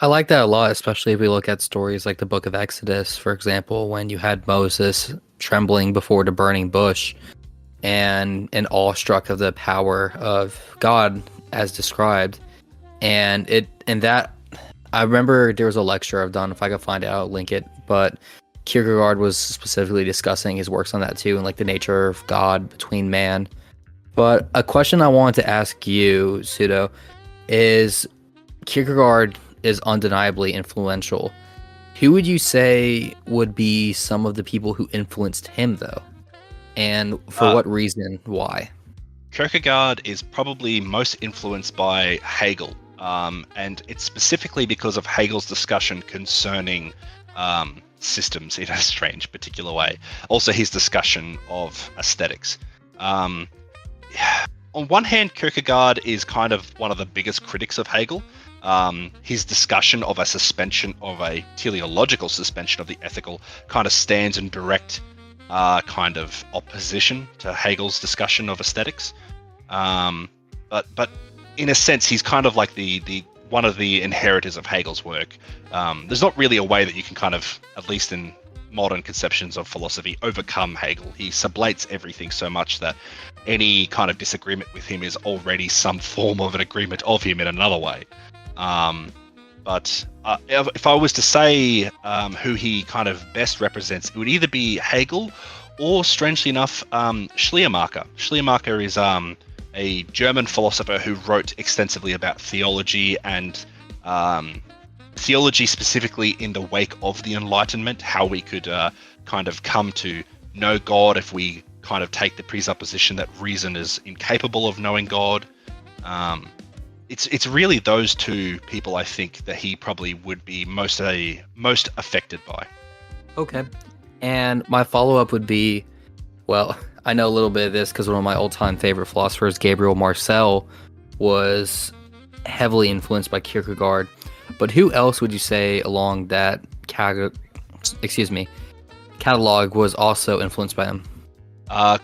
I like that a lot, especially if we look at stories like the Book of Exodus, for example, when you had Moses trembling before the burning bush and awestruck of the power of God as described. And that I remember there was a lecture I've done. If I could find it, I'll link it. But Kierkegaard was specifically discussing his works on that too, and like the nature of God between man. But a question I wanted to ask you, Pseudo, is Kierkegaard is undeniably influential. Who would you say would be some of the people who influenced him, though? And for Uh, what reason? Why? Kierkegaard is probably most influenced by Hegel, and it's specifically because of Hegel's discussion concerning systems in a strange particular way. Also, his discussion of aesthetics. Um, on one hand, Kierkegaard is kind of one of the biggest critics of Hegel. His discussion of a suspension of a teleological suspension of the ethical kind of stands in direct kind of opposition to Hegel's discussion of aesthetics. But in a sense, he's kind of like the one of the inheritors of Hegel's work. There's not really a way that you can kind of, at least in modern conceptions of philosophy, overcome Hegel. He sublates everything so much that any kind of disagreement with him is already some form of an agreement of him in another way. But if I was to say who he kind of best represents, it would either be Hegel or, strangely enough, Schleiermacher. Schleiermacher is a German philosopher who wrote extensively about theology and theology specifically in the wake of the Enlightenment, how we could kind of come to know God if we kind of take the presupposition that reason is incapable of knowing God. It's really those two people I think that he probably would be most affected by. Okay. And my follow-up would be, well, I know a little bit of this because one of my old-time favorite philosophers, Gabriel Marcel, was heavily influenced by Kierkegaard. But who else would you say along that catalog was also influenced by him?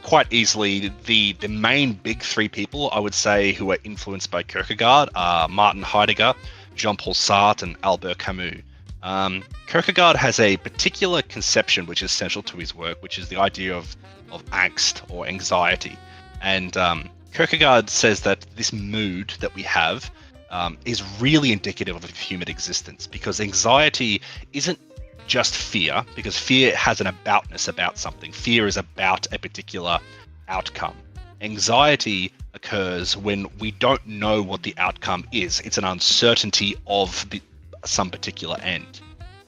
Quite easily, the main big three people I would say who are influenced by Kierkegaard are Martin Heidegger, Jean-Paul Sartre, and Albert Camus. Kierkegaard has a particular conception which is central to his work, which is the idea of angst or anxiety. And Kierkegaard says that this mood that we have is really indicative of human existence, because anxiety isn't just fear, because fear has an aboutness about something. Fear is about a particular outcome. Anxiety occurs when we don't know what the outcome is. It's an uncertainty of some particular end.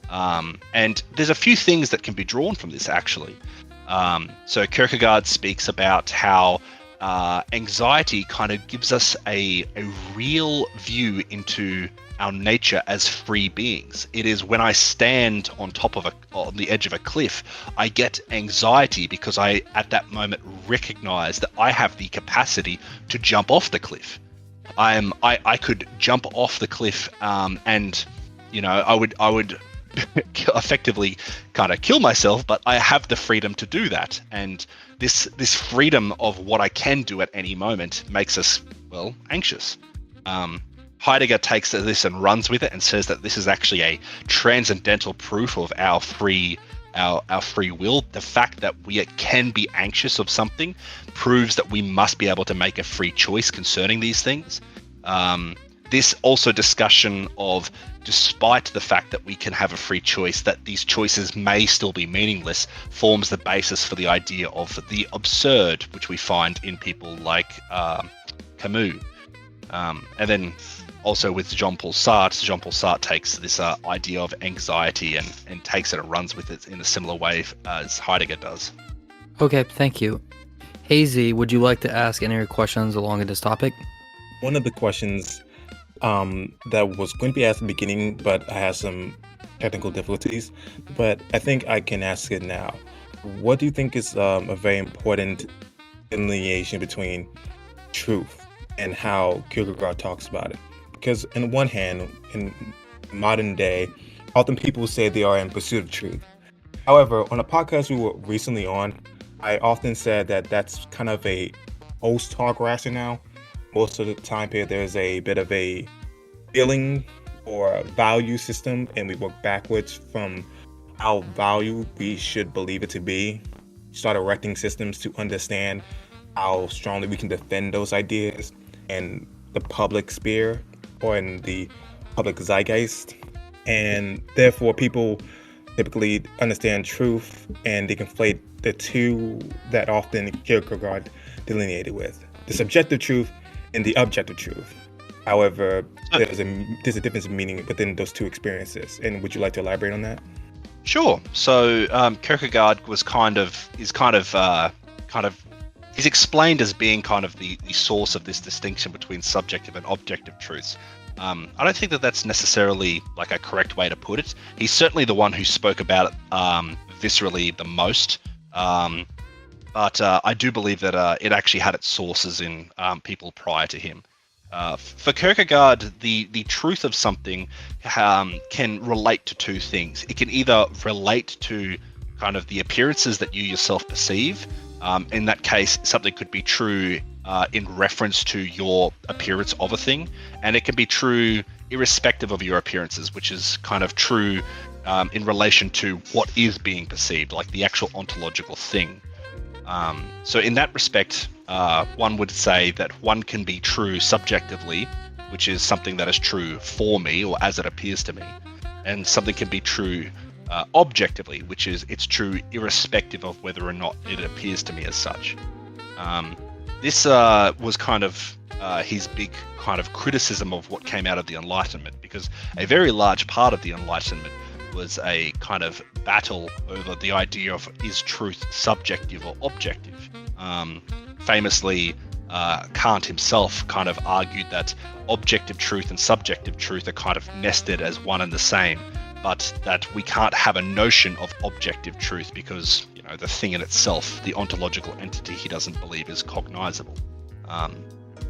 And there's a few things that can be drawn from this, actually. So Kierkegaard speaks about how anxiety kind of gives us a real view into our nature as free beings. It is when I stand on the edge of a cliff, I get anxiety because I, at that moment, recognize that I have the capacity to jump off the cliff. I could jump off the cliff, and I would effectively kind of kill myself, but I have the freedom to do that. And this freedom of what I can do at any moment makes us, well, anxious. Heidegger takes this and runs with it and says that this is actually a transcendental proof of our free will. The fact that we can be anxious of something proves that we must be able to make a free choice concerning these things. This also discussion of, despite the fact that we can have a free choice, that these choices may still be meaningless, forms the basis for the idea of the absurd, which we find in people like Camus. And then also with Jean-Paul Sartre takes this idea of anxiety and takes it and runs with it in a similar way as Heidegger does. Okay, thank you. Hazy, would you like to ask any questions along this topic? One of the questions that was going to be asked at the beginning, but I had some technical difficulties, but I think I can ask it now. What do you think is a very important delineation between truth and how Kierkegaard talks about it? Because on one hand, in modern day, often people say they are in pursuit of truth. However, on a podcast we were recently on, I often said that that's kind of a post-talk rationale. Most of the time here, there's a bit of a feeling or value system, and we work backwards from how value we should believe it to be. Start erecting systems to understand how strongly we can defend those ideas in the public sphere or in the public zeitgeist. And therefore, people typically understand truth and they conflate the two that often Kierkegaard delineated with the subjective truth and the objective truth. However, there's a difference in meaning within those two experiences. And would you like to elaborate on that? Sure. So Kierkegaard was he's explained as being kind of the source of this distinction between subjective and objective truths. I don't think that that's necessarily like a correct way to put it. He's certainly the one who spoke about it viscerally the most. But I do believe that it actually had its sources in people prior to him. For Kierkegaard, the truth of something can relate to two things. It can either relate to kind of the appearances that you yourself perceive. In that case, something could be true in reference to your appearance of a thing, and it can be true irrespective of your appearances, which is kind of true in relation to what is being perceived, like the actual ontological thing. So in that respect, one would say that one can be true subjectively, which is something that is true for me or as it appears to me, and something can be true objectively, which is it's true irrespective of whether or not it appears to me as such. This was kind of his big kind of criticism of what came out of the Enlightenment, because a very large part of the Enlightenment was a kind of battle over the idea of is truth subjective or objective. Famously, Kant himself kind of argued that objective truth and subjective truth are kind of nested as one and the same, but that we can't have a notion of objective truth because, you know, the thing in itself, the ontological entity, he doesn't believe is cognizable.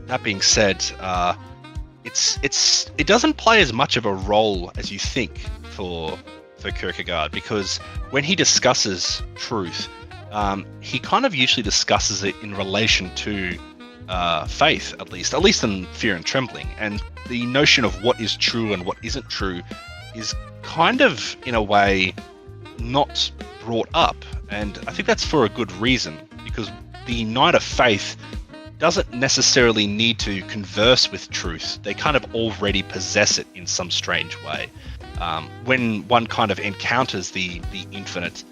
That being said, it doesn't play as much of a role as you think for Kierkegaard, because when he discusses truth, he kind of usually discusses it in relation to faith, at least in Fear and Trembling, and the notion of what is true and what isn't true is kind of, in a way, not brought up. And I think that's for a good reason, because the Knight of Faith doesn't necessarily need to converse with truth. They kind of already possess it in some strange way. When one kind of encounters the infinite,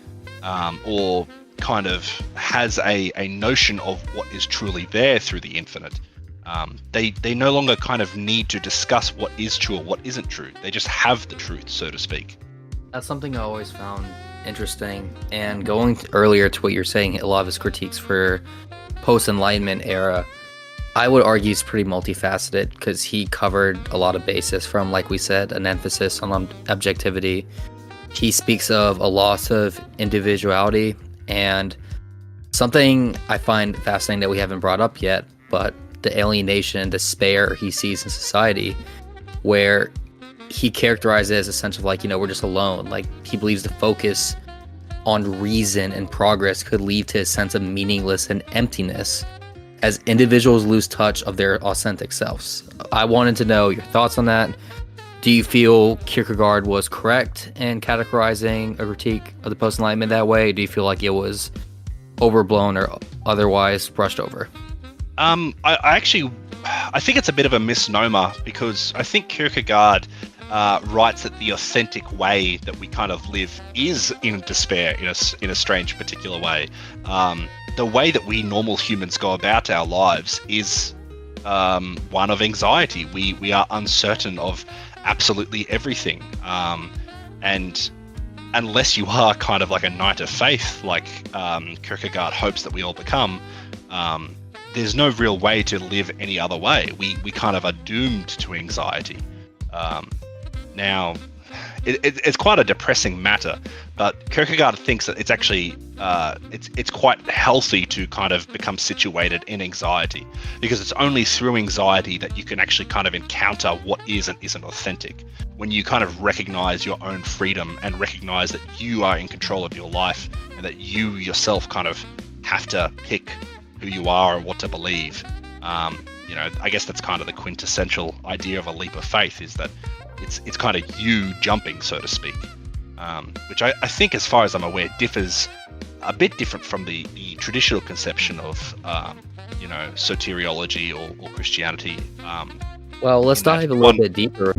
or kind of has a notion of what is truly there through the infinite, they no longer kind of need to discuss what is true or what isn't true. They just have the truth, so to speak. That's something I always found interesting. And going earlier to what you're saying, a lot of his critiques for post-Enlightenment era, I would argue is pretty multifaceted, because he covered a lot of bases from, like we said, an emphasis on objectivity. He speaks of a loss of individuality, and something I find fascinating that we haven't brought up yet, but the alienation and despair he sees in society, where he characterizes it as a sense of like, you know, we're just alone. Like, he believes the focus on reason and progress could lead to a sense of meaningless and emptiness as individuals lose touch of their authentic selves. I wanted to know your thoughts on that. Do you feel Kierkegaard was correct in categorizing a critique of the post-Enlightenment that way? Do you feel like it was overblown or otherwise brushed over? I think it's a bit of a misnomer, because I think Kierkegaard writes that the authentic way that we kind of live is in despair in a strange particular way. The way that we normal humans go about our lives is one of anxiety. We are uncertain of absolutely everything, and unless you are kind of like a knight of faith, like Kierkegaard hopes that we all become, there's no real way to live any other way. We kind of are doomed to anxiety. Now, it's quite a depressing matter, but Kierkegaard thinks that it's actually it's quite healthy to kind of become situated in anxiety, because it's only through anxiety that you can actually kind of encounter what is and isn't authentic. When you kind of recognize your own freedom and recognize that you are in control of your life, and that you yourself kind of have to pick who you are and what to believe, I guess that's kind of the quintessential idea of a leap of faith, is that it's kind of you jumping, so to speak, which I think, as far as I'm aware, differs a bit different from the traditional conception of soteriology or Christianity. Well, let's dive a little bit deeper.